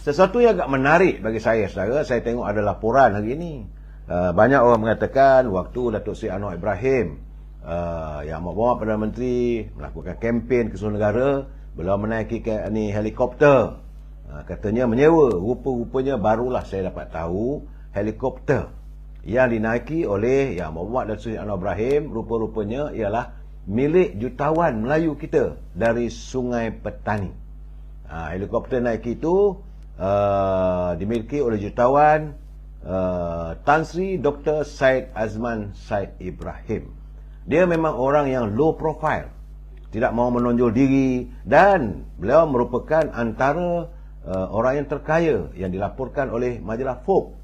sesuatu yang agak menarik bagi saya, saudara, saya tengok ada laporan hari ini. Banyak orang mengatakan waktu Datuk Seri Anwar Ibrahim yang bawa Perdana Menteri melakukan kempen ke seluruh negara, beliau menaiki helikopter. Katanya menyewa. Rupa-rupanya barulah saya dapat tahu helikopter yang dinaiki oleh Yang Berhormat Datuk Seri Anwar Ibrahim rupa-rupanya ialah milik jutawan Melayu kita dari Sungai Petani. Helikopter naiki itu dimiliki oleh jutawan Tan Sri Dr. Syed Azman Syed Ibrahim. Dia memang orang yang low profile, tidak mahu menonjol diri, dan beliau merupakan antara orang yang terkaya yang dilaporkan oleh majalah Forbes.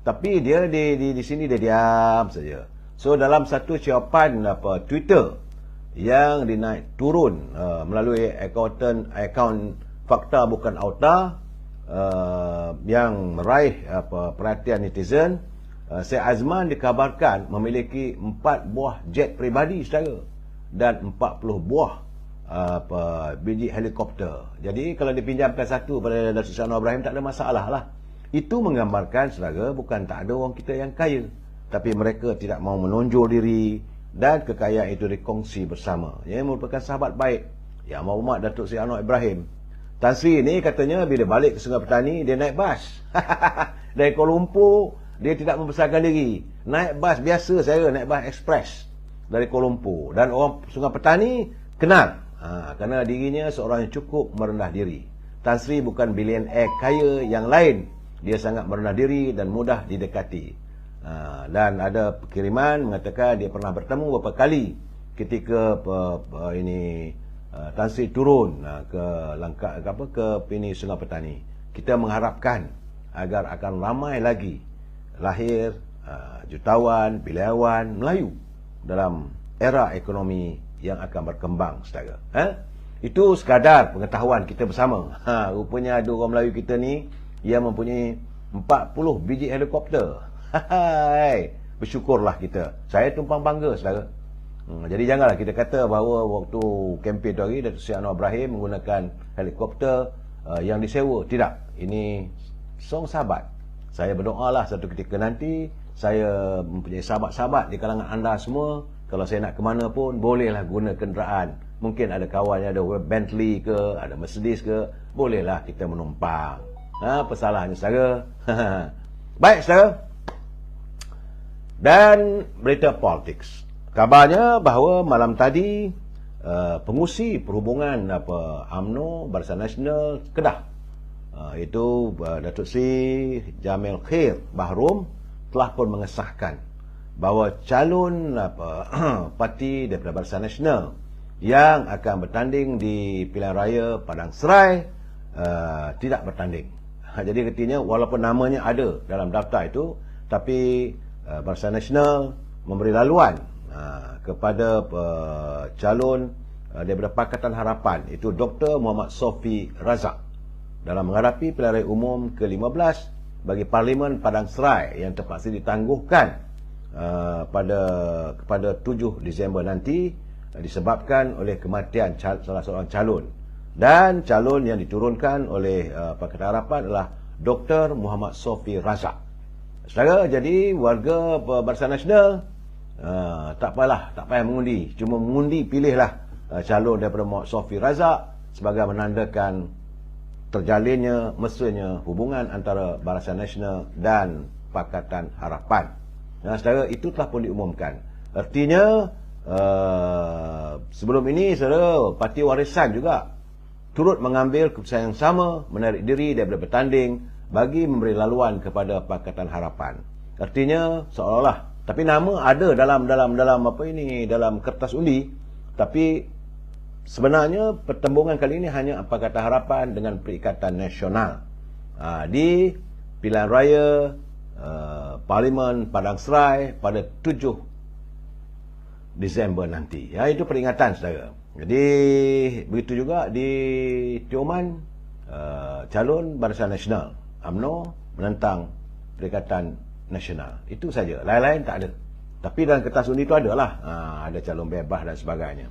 Tapi dia di sini dia diam saja. So dalam satu jawapan Twitter yang dinaik turun melalui akaun Fakta Bukan Auta yang meraih perhatian netizen, Syed Azman dikabarkan memiliki 4 buah jet peribadi, saudara, dan 40 buah biji helikopter. Jadi kalau dipinjamkan satu pada Datuk Seri Anwar Ibrahim tak ada masalah lah. Itu menggambarkan, saudara, bukan tak ada orang kita yang kaya, tapi mereka tidak mahu menonjol diri, dan kekayaan itu dikongsi bersama. Yang merupakan sahabat baik Yang Berhormat Datuk Seri Anwar Ibrahim. Tan Sri ni katanya bila balik ke Sungai Petani, dia naik bas dari Kuala Lumpur. Dia tidak membesarkan diri, naik bas biasa, saya naik bas ekspres dari Kuala Lumpur. Dan orang Sungai Petani kenal kerana dirinya seorang yang cukup merendah diri. Tan Sri bukan bilioner kaya yang lain. Dia sangat merendah diri dan mudah didekati. Dan ada kiriman mengatakan dia pernah bertemu beberapa kali ketika Tan Sri turun ke Sungai Petani. Kita mengharapkan agar akan ramai lagi lahir jutawan, belayawan Melayu dalam era ekonomi yang akan berkembang, saudara. Itu sekadar pengetahuan kita bersama. Rupanya ada orang Melayu kita ni yang mempunyai 40 biji helikopter. Bersyukurlah kita. Saya tumpang bangga, saudara. Jadi janganlah kita kata bahawa waktu kempen tu hari Datuk Seri Anwar Ibrahim menggunakan helikopter yang disewa. Tidak. Ini song sahabat. Saya berdoalah satu ketika nanti saya mempunyai sahabat-sahabat di kalangan anda semua. Kalau saya nak ke mana pun, bolehlah guna kenderaan. Mungkin ada kawan yang ada Bentley ke, ada Mercedes ke, bolehlah kita menumpang. Apa salahnya, saudara? Baik, saudara. Dan berita politik. Kabarnya bahawa malam tadi pengurusi perhubungan UMNO Barisan Nasional Kedah, itu Datuk Seri Jamil Khair Bahrom, telah pun mengesahkan bahawa calon parti daripada Barisan Nasional yang akan bertanding di pilihan raya Padang Serai tidak bertanding. Jadi artinya walaupun namanya ada dalam daftar itu, tapi Barisan Nasional memberi laluan kepada calon daripada Pakatan Harapan, itu Dr. Muhammad Sofi Razak, dalam menghadapi pilihan raya umum ke-15 bagi Parlimen Padang Serai yang terpaksa ditangguhkan kepada 7 Disember nanti disebabkan oleh kematian salah seorang calon. Dan calon yang diturunkan oleh Pakatan Harapan adalah Dr. Muhammad Sofi Razak. Saudara, jadi warga Barisan Nasional tak payah mengundi. Cuma mengundi, pilihlah calon daripada Muhammad Sofi Razak sebagai menandakan terjalinnya mesranya hubungan antara Barisan Nasional dan Pakatan Harapan. Saudara, itu telah pun diumumkan. Artinya sebelum ini, saudara, Parti Warisan juga turut mengambil keputusan yang sama, menarik diri daripada bertanding bagi memberi laluan kepada Pakatan Harapan. Artinya seolah-olah, tapi nama ada dalam kertas undi, tapi sebenarnya pertembungan kali ini hanya Pakatan Harapan dengan Perikatan Nasional di pilihan raya Parlimen Padang Serai pada 7 Disember nanti. Itu peringatan, saudara. Jadi begitu juga di Tioman, calon Barisan Nasional UMNO menentang Perikatan Nasional. Itu saja, lain-lain tak ada. Tapi dalam kertas undi itu adalah ada calon bebas dan sebagainya.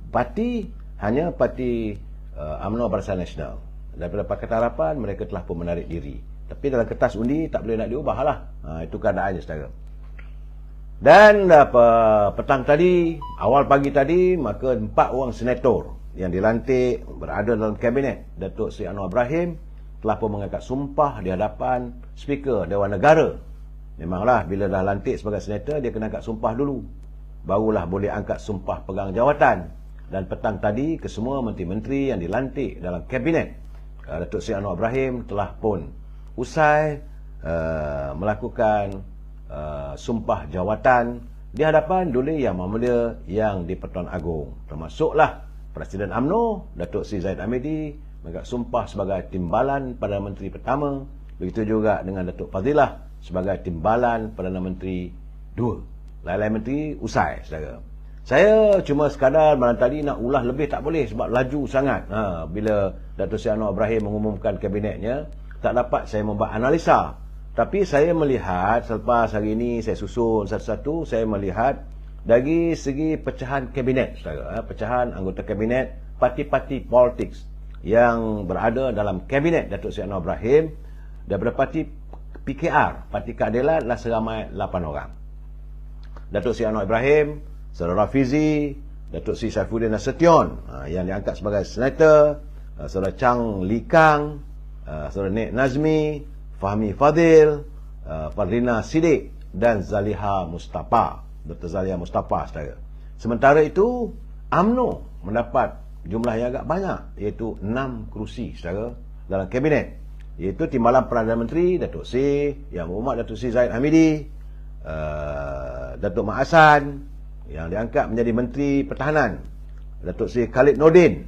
Parti hanya Parti UMNO Barisan Nasional. daripada Pakatan Harapan mereka telah pun menarik diri. Tapi dalam kertas undi tak boleh nak diubah lah. Itu keadaannya saudara. Dan petang tadi, awal pagi tadi, maka 4 orang senator yang dilantik berada dalam kabinet Datuk Seri Anwar Ibrahim telah pun mengangkat sumpah di hadapan Speaker Dewan Negara. Memanglah bila dah lantik sebagai senator, dia kena angkat sumpah dulu, barulah boleh angkat sumpah pegang jawatan. Dan petang tadi, kesemua menteri-menteri yang dilantik dalam kabinet Datuk Seri Anwar Ibrahim telah pun usai melakukan sumpah jawatan di hadapan Duli Yang Mulia yang di-Pertuan Agong. Termasuklah Presiden UMNO Datuk Seri Zahid Hamidi mengangkat sumpah sebagai timbalan Perdana Menteri pertama. Begitu juga dengan Datuk Fadilah sebagai timbalan Perdana Menteri 2. Lain-lain menteri usai, saudara. Saya cuma sekadar malam tadi nak ulas lebih tak boleh sebab laju sangat. Bila Datuk Seri Anwar Ibrahim mengumumkan kabinetnya, tak dapat saya membuat analisa. Tapi saya melihat selepas hari ini saya susun satu-satu, saya melihat dari segi pecahan kabinet, saudara, pecahan anggota kabinet, parti-parti politik yang berada dalam kabinet Datuk Seri Anwar Ibrahim, daripada parti PKR, Parti Keadilan, adalah seramai 8 orang. Datuk Seri Anwar Ibrahim, Saudara Fizi, Datuk Seri Saifuddin Nasution yang diangkat sebagai senator, Saudara Chang Likang, Saudara Nek Nazmi, Fahmi Fadil, Fadlina Siddiq dan Zaliha Mustafa, Dr. Zaliha Mustafa, saudara. Sementara itu, UMNO mendapat jumlah yang agak banyak, iaitu 6 kerusi, saudara, dalam kabinet, iaitu timbalan Perdana Menteri Datuk Seri Yang Berhormat Datuk Seri Zahid Hamidi, Datuk Mak Hassan yang diangkat menjadi Menteri Pertahanan, Datuk Seri Khalid Nordin,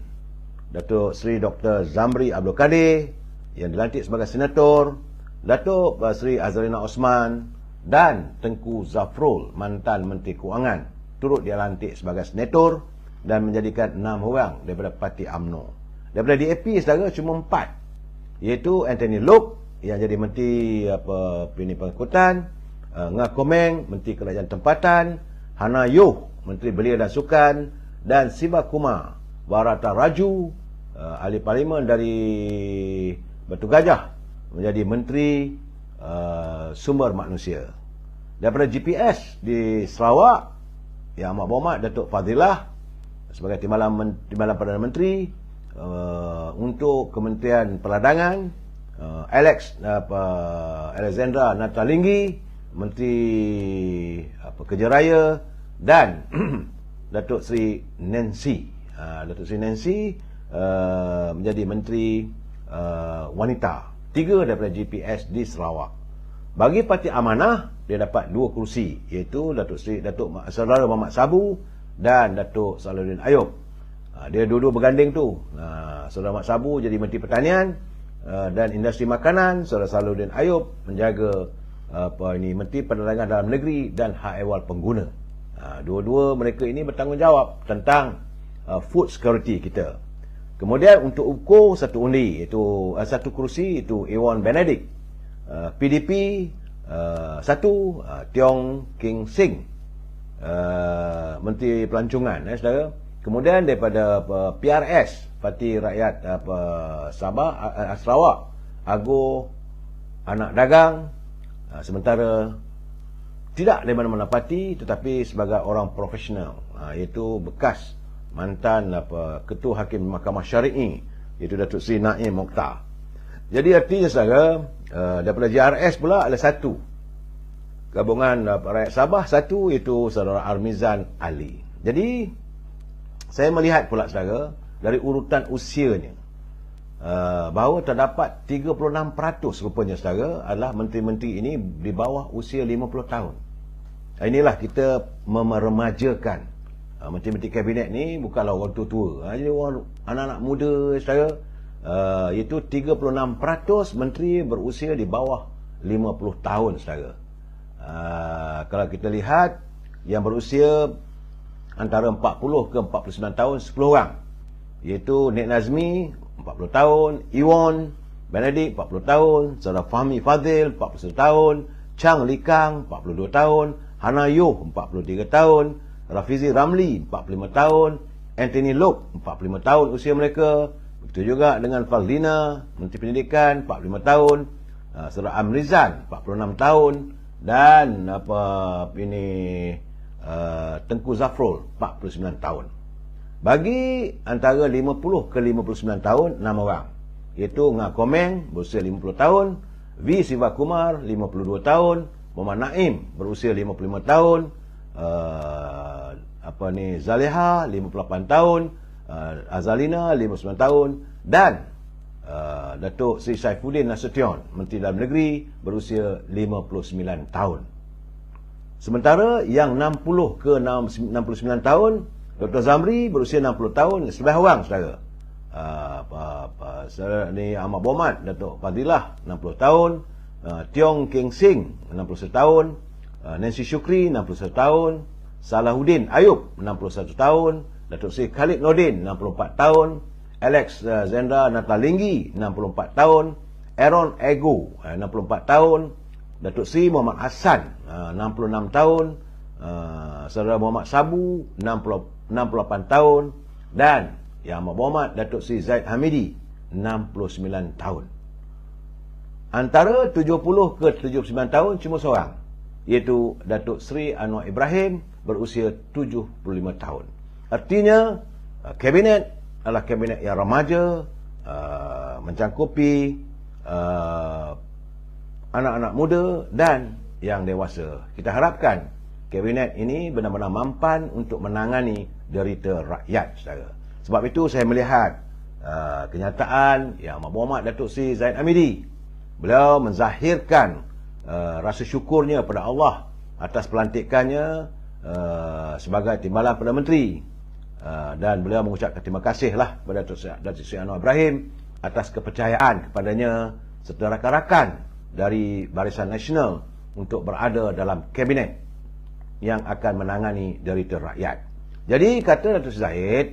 Datuk Seri Dr. Zamri Abdul Kadir yang dilantik sebagai senator, Datuk Seri Azrina Osman dan Tengku Zafrul, mantan Menteri Kewangan, turut dilantik sebagai senator dan menjadikan 6 orang daripada parti UMNO. Daripada DAP, saudara, cuma 4, iaitu Anthony Loke yang jadi Menteri Pengangkutan, Ngah Komeng, Menteri Kerajaan Tempatan, Hana Yoh, Menteri Belia dan Sukan, dan Siva Kumar Barata Raju, ahli parlimen dari Batu Gajah, menjadi Menteri Sumber Manusia. Daripada GPS di Sarawak, Yang Amat Berhormat Datuk Fadilah sebagai timbalan Perdana Menteri untuk Kementerian Perdagangan, Alexandra Natalinggi, Menteri Kerja Raya, dan Datuk Seri Nancy, menjadi Menteri Wanita. 3 daripada GPS di Sarawak. Bagi Parti Amanah, dia dapat 2 kerusi, iaitu Saudara Muhammad Sabu dan Datuk Salahuddin Ayub. Dia dua-dua berganding tu. Saudara Muhammad Sabu jadi Menteri Pertanian dan Industri Makanan, Saudara Salahuddin Ayub menjaga Menteri Perdagangan Dalam Negeri dan Hak Ehwal Pengguna. Dua-dua mereka ini bertanggungjawab tentang food security kita. Kemudian untuk ukur satu undi, iaitu satu kerusi, itu Iwan Benedict, PDP 1, Tiong King Sing, Menteri Pelancongan, saudara. Kemudian daripada PRS, Parti Rakyat Sarawak, Agor Anak Dagang. Sementara tidak dari mana-mana parti, tetapi sebagai orang profesional, iaitu bekas mantan Ketua Hakim Mahkamah Syari'i, iaitu Datuk Seri Naim Mokhtar. Jadi artinya, saudara, daripada JRS pula ada 1 gabungan rakyat Sabah, 1 iaitu Saudara Armizan Ali. Jadi saya melihat pula, saudara, dari urutan usianya, bahawa terdapat 36% rupanya, saudara, adalah menteri-menteri ini di bawah usia 50 tahun. Inilah kita meremajakan menteri-menteri kabinet ni bukanlah orang tua-tua, jadi orang anak-anak muda, saudara. Iaitu 36% menteri berusia di bawah 50 tahun, saudara. Kalau kita lihat yang berusia antara 40 ke 49 tahun, 10 orang, iaitu Nek Nazmi 40 tahun, Iwan Benedict 40 tahun, Saudara Fahmi Fadil 41 tahun, Chang Likang 42 tahun, Hana Yoh 43 tahun, Rafizi Ramli 45 tahun, Anthony Loke 45 tahun usia mereka, Begitu juga dengan Faldina, Menteri Pendidikan, 45 tahun. Saudara Amrizan, 46 tahun. Dan Tengku Zafrul, 49 tahun. Bagi antara 50 ke 59 tahun, 6 orang. Iaitu Ngah Komeng, berusia 50 tahun. V. Sivakumar, 52 tahun. Muhammad Naim, berusia 55 tahun. Zaleha, 58 tahun. Azalina, 59 tahun. Dan Datuk Seri Saifuddin Nasution, Menteri Dalam Negeri, berusia 59 tahun. Sementara yang 60 ke 69 tahun, Dr. Zamri berusia 60 tahun, 11 orang saudara. Ahmad Bomat, Datuk Fadilah 60 tahun, Tiong Keng Sing 61 tahun, Nancy Shukri 61 tahun, Salahuddin Ayub 61 tahun, Datuk Seri Khalid Nordin 64 tahun, Alex Zendra Natalinggi 64 tahun, Aaron Ego 64 tahun, Datuk Seri Muhammad Hassan 66 tahun, Saudara Muhammad Sabu 68 tahun, dan Yang Amat Berhormat Datuk Seri Zaid Hamidi 69 tahun. Antara 70 ke 79 tahun cuma seorang, iaitu Datuk Seri Anwar Ibrahim, berusia 75 tahun. Artinya kabinet adalah kabinet yang remaja, mencangkupi anak-anak muda dan yang dewasa. Kita harapkan kabinet ini benar-benar mampan untuk menangani derita rakyat, saudara. Sebab itu saya melihat kenyataan Yang Amat Berhormat Datuk Seri Zaid Hamidi. Beliau menzahirkan rasa syukurnya pada Allah atas pelantikannya sebagai Timbalan Perdana Menteri. Dan beliau mengucapkan terima kasihlah kepada Datuk Seri Anwar Ibrahim atas kepercayaan kepadanya serta rakan-rakan dari Barisan Nasional untuk berada dalam kabinet yang akan menangani derita rakyat. Jadi kata Datuk Seri Zaid,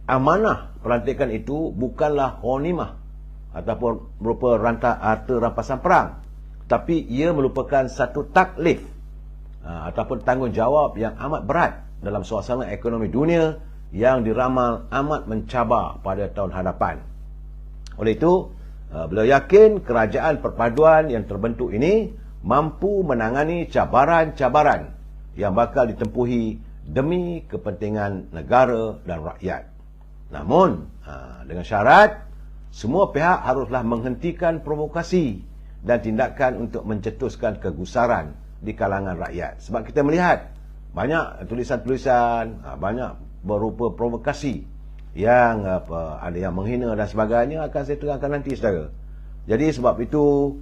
amanah pelantikan itu bukanlah ghanimah ataupun berupa harta rampasan perang, tapi ia merupakan satu taklif ataupun tanggungjawab yang amat berat dalam suasana ekonomi dunia yang diramal amat mencabar pada tahun hadapan. Oleh itu, beliau yakin kerajaan perpaduan yang terbentuk ini mampu menangani cabaran-cabaran yang bakal ditempuhi demi kepentingan negara dan rakyat. Namun, dengan syarat semua pihak haruslah menghentikan provokasi dan tindakan untuk mencetuskan kegusaran di kalangan rakyat. Sebab kita melihat banyak tulisan-tulisan, banyak berupa provokasi yang ada yang menghina dan sebagainya, akan saya terangkan nanti, saudara. Jadi sebab itu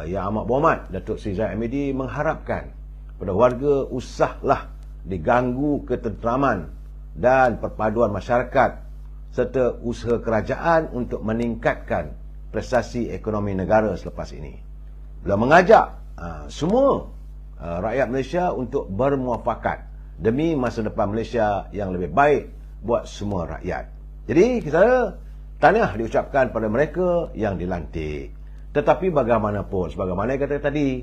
Yang Amat Berhormat Datuk Seri Zaid Hamidi mengharapkan pada warga usahlah diganggu ketenteraman dan perpaduan masyarakat serta usaha kerajaan untuk meningkatkan prestasi ekonomi negara selepas ini. Beliau mengajak semua rakyat Malaysia untuk bermuafakat demi masa depan Malaysia yang lebih baik buat semua rakyat. Jadi kita tahniah diucapkan pada mereka yang dilantik. Tetapi bagaimanapun, sebagaimana yang kata tadi,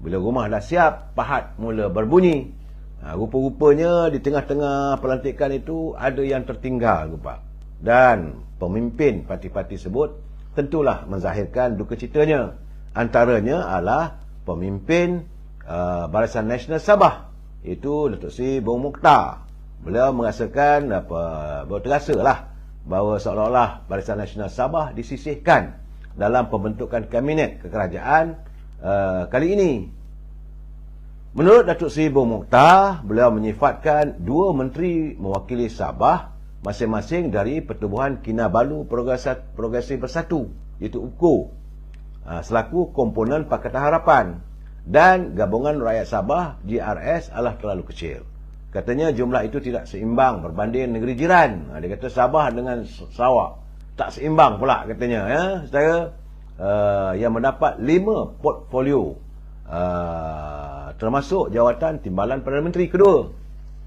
bila rumah dah siap, pahat mula berbunyi. Rupa-rupanya di tengah-tengah pelantikan itu ada yang tertinggal, rupa. Dan pemimpin parti-parti sebut tentulah menzahirkan duka citanya. Antaranya adalah pemimpin Barisan Nasional Sabah, iaitu Datuk Seri Bong Mokhtar. Beliau merasakan beliau terasalah bahawa seolah-olah Barisan Nasional Sabah disisihkan dalam pembentukan kabinet kekerajaan kali ini. Menurut Datuk Seri Bong Mokhtar, beliau menyifatkan dua menteri mewakili Sabah masing-masing dari Pertubuhan Kinabalu Progresif Bersatu, iaitu UPKO, selaku komponen Pakatan Harapan, dan Gabungan Rakyat Sabah GRS adalah terlalu kecil. Katanya jumlah itu tidak seimbang berbanding negeri jiran. Dia kata Sabah dengan Sarawak tak seimbang pula katanya, ya. Saudara, yang mendapat 5 portfolio, termasuk jawatan Timbalan Perdana Menteri kedua.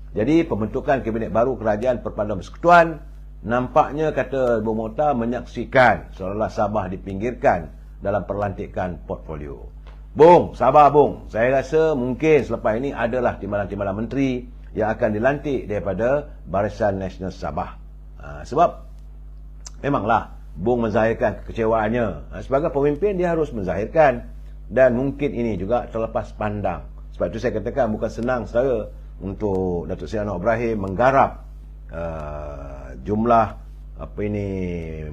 Jadi pembentukan kabinet baru Kerajaan Perpaduan Persekutuan nampaknya, kata Bong Mokhtar, menyaksikan seolah-olah Sabah dipinggirkan dalam perlantikan portfolio. Bong, sabar Bong. Saya rasa mungkin selepas ini adalah timbalan-timbalan menteri yang akan dilantik daripada Barisan Nasional Sabah. Sebab Memanglah Bung menzahirkan kekecewaannya. Sebagai pemimpin dia harus menzahirkan, dan mungkin ini juga terlepas pandang. Sebab itu saya katakan bukan senang saudara untuk Datuk Seri Anwar Ibrahim menggarap jumlah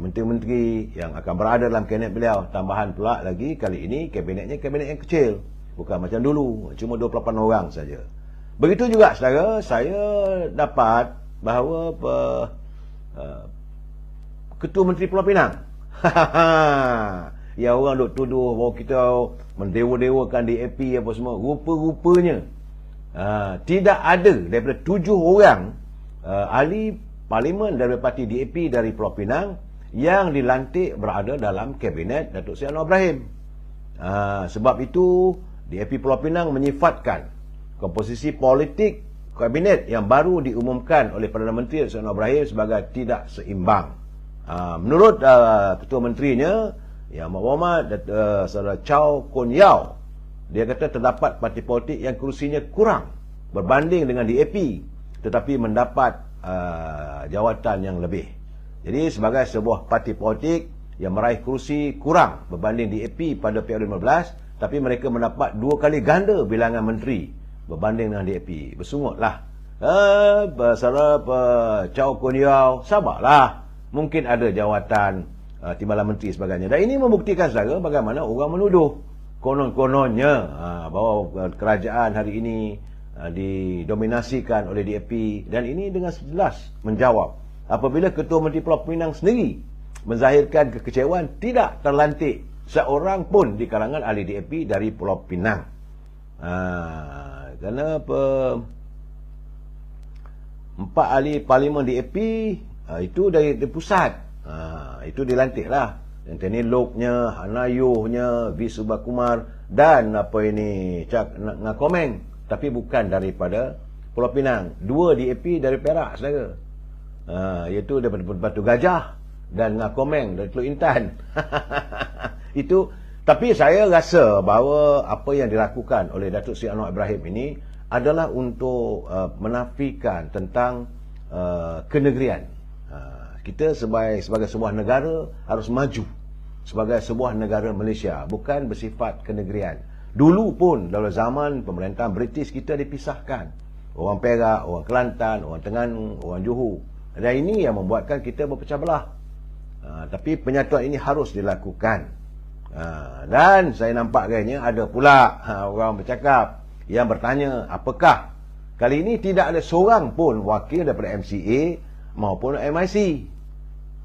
menteri-menteri yang akan berada dalam kabinet beliau. Tambahan pula lagi kali ini kabinetnya kabinet yang kecil, bukan macam dulu cuma 28 orang saja. Begitu juga saudara, saya dapat bahawa Ketua Menteri Pulau Pinang ya orang duk tuduh bahawa kita mendewa-dewakan DAP apa semua. Rupa-rupanya tidak ada daripada 7 orang ahli parlimen daripada parti DAP dari Pulau Pinang yang dilantik berada dalam kabinet Datuk Seri Anwar Ibrahim. Sebab itu DAP Pulau Pinang menyifatkan komposisi politik kabinet yang baru diumumkan oleh Perdana Menteri Datuk Seri Anwar Ibrahim sebagai tidak seimbang. Menurut Ketua Menterinya Yang Berhormat Saudara Chow Kon Yeow, dia kata terdapat parti politik yang kursinya kurang berbanding dengan DAP, tetapi mendapat jawatan yang lebih. Jadi sebagai sebuah parti politik yang meraih kursi kurang berbanding DAP pada periode 15, tapi mereka mendapat 2 kali ganda bilangan menteri berbanding dengan DAP. Bersungutlah Saudara Chow Kon Yeow, sabarlah, mungkin ada jawatan timbalan menteri sebagainya. Dan ini membuktikan saudara bagaimana orang menuduh konon-kononnya bahawa kerajaan hari ini didominasikan oleh DAP, dan ini dengan jelas menjawab apabila Ketua Menteri Pulau Pinang sendiri menzahirkan kekecewaan tidak terlantik seorang pun di kalangan ahli DAP dari Pulau Pinang. Kerana 4 ahli parlimen DAP itu dari pusat, itu dilantiklah. Anthony Loke-nya, Hanayuh-nya, V. Subhakumar dan Cak Ngakomeng, tapi bukan daripada Pulau Pinang. 2 DAP dari Perak saudara, iaitu daripada Batu Gajah dan Ngakomeng dari Teluk Intan. Itu, tapi saya rasa bahawa apa yang dilakukan oleh Datuk Seri Anwar Ibrahim ini adalah untuk menafikan tentang kenegerian. Kita sebagai sebuah negara harus maju sebagai sebuah negara Malaysia, bukan bersifat kenegerian. Dulu pun dalam zaman pemerintahan British kita dipisahkan, orang Perak, orang Kelantan, orang Terengganu, orang Johor, dan ini yang membuatkan kita berpecah belah. Tapi penyatuan ini harus dilakukan. Dan saya nampak kayaknya ada pula orang bercakap yang bertanya, apakah kali ini tidak ada seorang pun wakil daripada MCA maupun MIC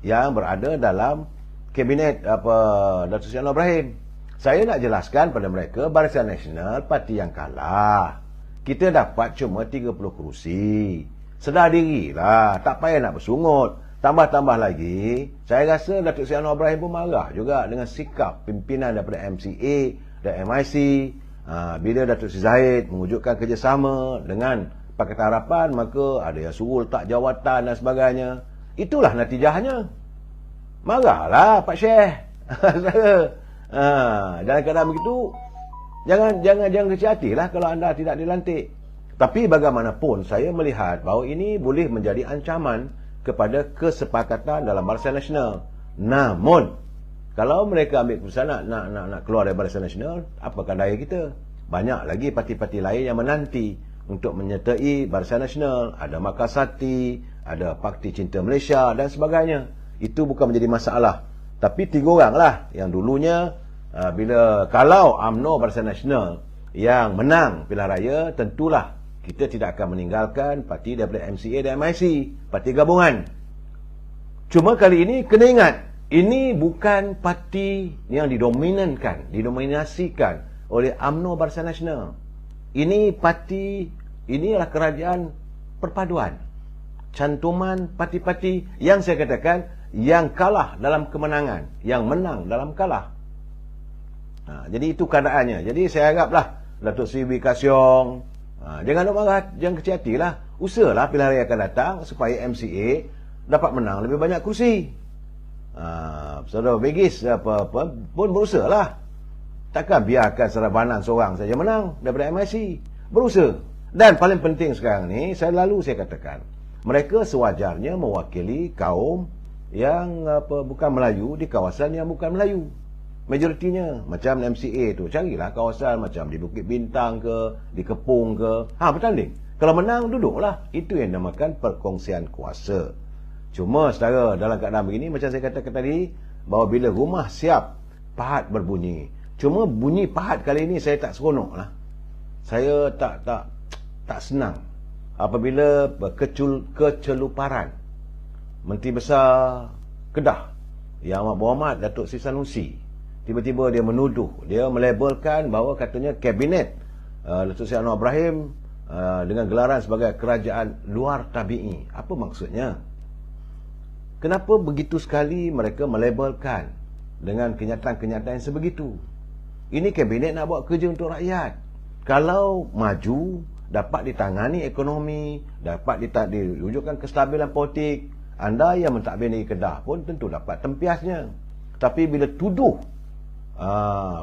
yang berada dalam kabinet Datuk Seri Anwar Ibrahim. Saya nak jelaskan pada mereka, Barisan Nasional parti yang kalah. Kita dapat cuma 30 kerusi. Sedar dirilah, tak payah nak bersungut. Tambah-tambah lagi, saya rasa Datuk Seri Anwar Ibrahim pun marah juga dengan sikap pimpinan daripada MCA dan MIC. Bila Datuk Seri Zahid mewujudkan kerjasama dengan Pakatan Harapan, maka ada yang suruh letak jawatan dan sebagainya. Itulah natijahnya. Marahlah Pak Syekh. Dalam keadaan begitu, jangan kecil hatilah kalau anda tidak dilantik. Tapi bagaimanapun saya melihat bahawa ini boleh menjadi ancaman kepada kesepakatan dalam Barisan Nasional. Namun kalau mereka ambil keputusan nak keluar dari Barisan Nasional, apakah daya kita? Banyak lagi parti-parti lain yang menanti untuk menyertai Barisan Nasional. Ada Makasati, ada Parti Cinta Malaysia dan sebagainya. Itu bukan menjadi masalah. Tapi 3 orang lah yang dulunya kalau UMNO Barisan Nasional yang menang pilihan raya, tentulah kita tidak akan meninggalkan parti daripada MCA dan MIC, parti gabungan. Cuma kali ini kena ingat, ini bukan parti yang didominasikan oleh UMNO Barisan Nasional. Ini parti, inilah kerajaan perpaduan. Cantuman parti-parti yang saya katakan yang kalah dalam kemenangan, yang menang dalam kalah. Jadi itu keadaannya. Jadi saya haraplah Datuk Seri Wee Ka Siong, jangan marah, jangan kecil hatilah. Usahalah pilihan raya akan datang supaya MCA dapat menang lebih banyak kursi. Saudara Begis pun berusahalah. Takkan biarkan Saudara Banan seorang saja menang daripada MIC. Berusaha. Dan paling penting sekarang ni, saya katakan, mereka sewajarnya mewakili kaum yang bukan Melayu di kawasan yang bukan Melayu. Majoritinya macam MCA tu, carilah kawasan macam di Bukit Bintang ke, di Kepung ke. Bertanding. Kalau menang, duduklah. Itu yang dinamakan perkongsian kuasa. Cuma setara dalam keadaan begini, macam saya katakan tadi, bahawa bila rumah siap, pahat berbunyi. Cuma bunyi pahat kali ini saya tak seronok lah. Saya tak senang apabila keceluparan Menteri Besar Kedah Yang Amat Berhormat Datuk Seri Sanusi, tiba-tiba dia menuduh, dia melabelkan bahawa katanya kabinet Datuk Seri Anwar Ibrahim dengan gelaran sebagai kerajaan luar tabi'i. Apa maksudnya? Kenapa begitu sekali mereka melabelkan dengan kenyataan-kenyataan yang sebegitu? Ini kabinet nak buat kerja untuk rakyat. Kalau maju, dapat ditangani ekonomi, dapat diwujudkan kestabilan politik, anda yang mentadbir negeri Kedah pun tentu dapat tempiasnya. Tapi bila tuduh,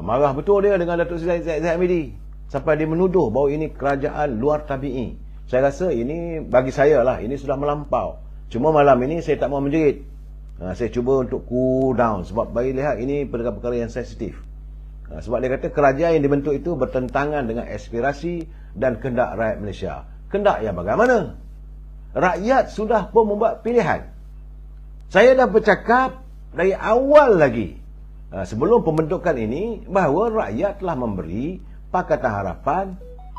marah betul dia dengan Datuk Seri Zahid Hamidi sampai dia menuduh bahawa ini kerajaan luar tabi'i. Saya rasa ini, bagi saya lah, ini sudah melampau. Cuma malam ini saya tak mau menjerit. Saya cuba untuk cool down sebab bagi lihat ini perkara-perkara yang sensitif. Sebab dia kata kerajaan yang dibentuk itu bertentangan dengan aspirasi dan kehendak rakyat Malaysia. Kehendak yang bagaimana? Rakyat sudah pun membuat pilihan. Saya dah bercakap dari awal lagi, sebelum pembentukan ini, bahawa rakyat telah memberi Pakatan Harapan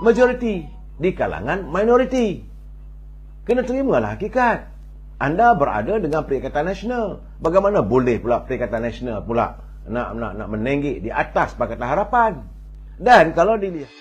majoriti di kalangan minoriti. Kena terimalah hakikat. Anda berada dengan Perikatan Nasional. Bagaimana boleh pula Perikatan Nasional pula nak menenggik di atas Pakatan Harapan? Dan kalau dilihat